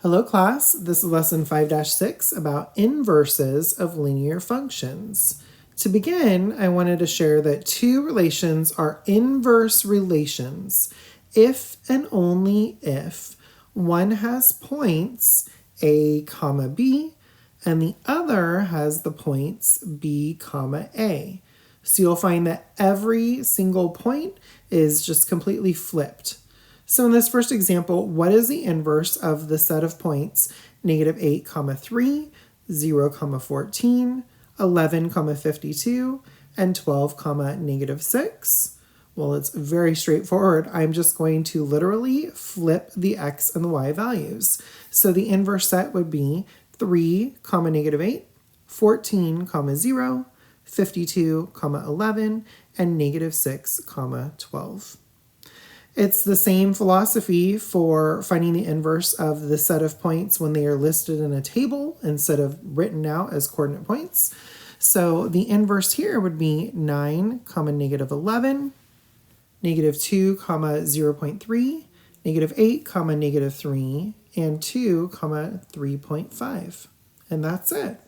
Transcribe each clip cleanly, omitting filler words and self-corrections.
Hello class, this is lesson 5-6 about inverses of linear functions. To begin, I wanted to share that two relations are inverse relations if and only if one has points a comma b and the other has the points b comma a. So you'll find that every single point is just completely flipped. So in this first example, what is the inverse of the set of points -8, 3, 0, 14, 11, 52, and 12, -6? Well, it's very straightforward. I'm just going to literally flip the x and the y values. So the inverse set would be 3, -8, 14, 0, 52, 11, and -6, 12. It's the same philosophy for finding the inverse of the set of points when they are listed in a table instead of written out as coordinate points. So the inverse here would be 9, -11, -2, 0.3, -8, -3, and 2, 3.5. And that's it.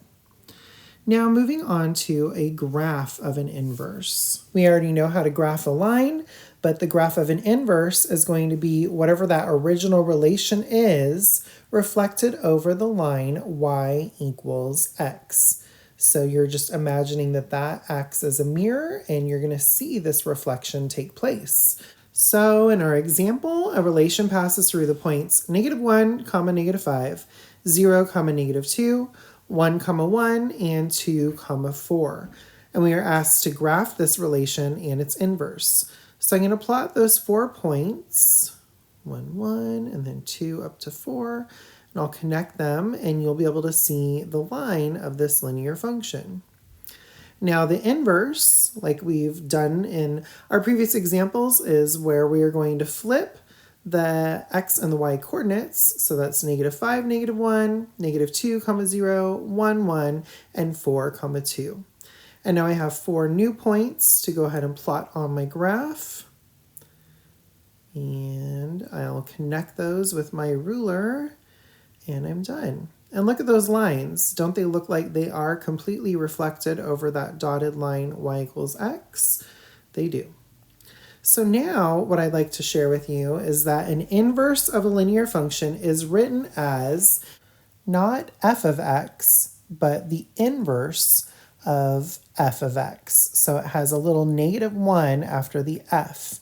Now moving on to a graph of an inverse. We already know how to graph a line, but the graph of an inverse is going to be whatever that original relation is reflected over the line y equals x. So you're just imagining that acts as a mirror and you're going to see this reflection take place. So in our example, a relation passes through the points -1, -5, 0, -2, 1, 1, and 2, 4. And we are asked to graph this relation and its inverse. So I'm going to plot those 4 points, 1, 1, and then 2 up to 4, and I'll connect them, and you'll be able to see the line of this linear function. Now the inverse, like we've done in our previous examples, is where we are going to flip the x and the y coordinates. So that's -5, -1, -2, 0, 1, 1, and 4, 2. And now I have 4 new points to go ahead and plot on my graph. And I'll connect those with my ruler, and I'm done. And look at those lines. Don't they look like they are completely reflected over that dotted line y equals x? They do. So now what I'd like to share with you is that an inverse of a linear function is written as not f of x, but the inverse of f of x. So it has a little -1 after the f.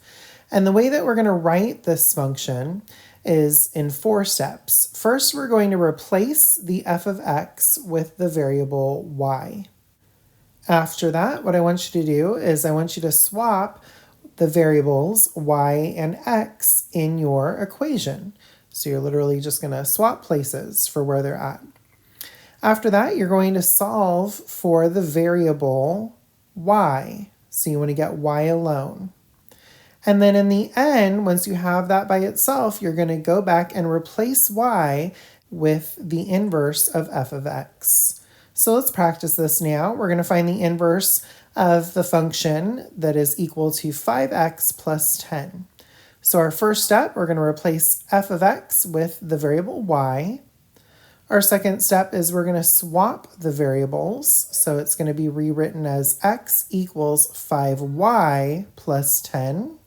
And the way that we're going to write this function is in 4 steps. First, we're going to replace the f of x with the variable y. After that, what I want you to do is I want you to swap the variables y and x in your equation. So you're literally just going to swap places for where they're at. After that, you're going to solve for the variable y. So you want to get y alone. And then in the end, once you have that by itself, you're going to go back and replace y with the inverse of f of x. So let's practice this now. We're going to find the inverse of the function that is equal to 5x plus 10. So our first step, we're going to replace f of x with the variable y. Our second step is we're going to swap the variables. So it's going to be rewritten as x equals 5y plus 10.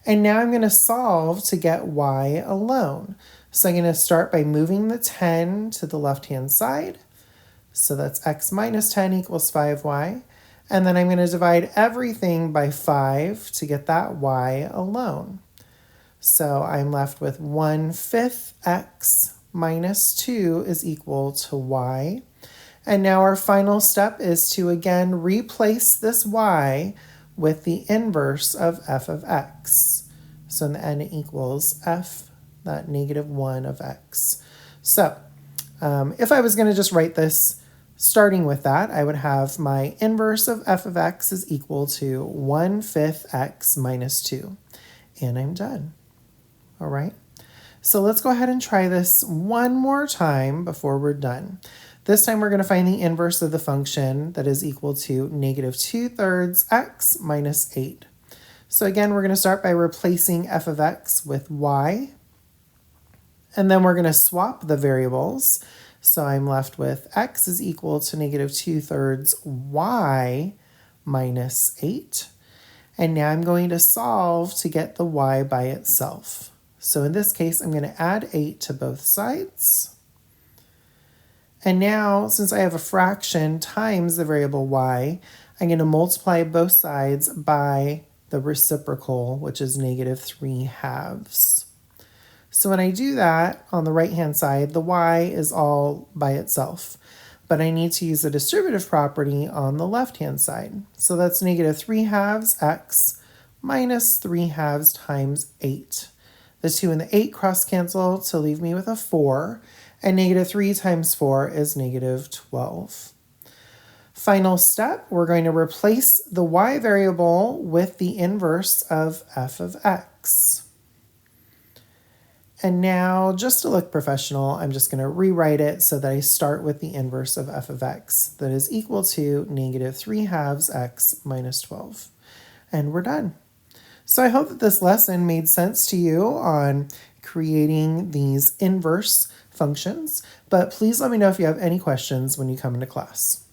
And now I'm going to solve to get y alone. So I'm going to start by moving the 10 to the left-hand side. So that's x minus 10 equals 5y. And then I'm going to divide everything by 5 to get that y alone. So I'm left with 1/5 x minus 2 is equal to y. And now our final step is to again replace this y with the inverse of f of x. So in the end it equals f, that -1 of x. So if I was going to just write this starting with that, I would have my inverse of f of x is equal to 1/5 x minus 2. And I'm done. All right. So let's go ahead and try this one more time before we're done. This time we're going to find the inverse of the function that is equal to -2/3 x minus 8. So again, we're going to start by replacing f of x with y. And then we're going to swap the variables. So I'm left with x is equal to negative 2/3 y minus 8. And now I'm going to solve to get the y by itself. So in this case, I'm going to add 8 to both sides. And now, since I have a fraction times the variable y, I'm going to multiply both sides by the reciprocal, which is negative 3/2. So when I do that, on the right-hand side, the y is all by itself. But I need to use the distributive property on the left-hand side. So that's negative 3/2 x minus 3/2 times 8. The 2 and the 8 cross-cancel to leave me with a 4. And negative 3 times 4 is negative 12. Final step, we're going to replace the y variable with the inverse of f of x. And now, just to look professional, I'm just going to rewrite it so that I start with the inverse of f of x. That is equal to negative 3/2 x minus 12. And we're done. So I hope that this lesson made sense to you on creating these inverse functions. But please let me know if you have any questions when you come into class.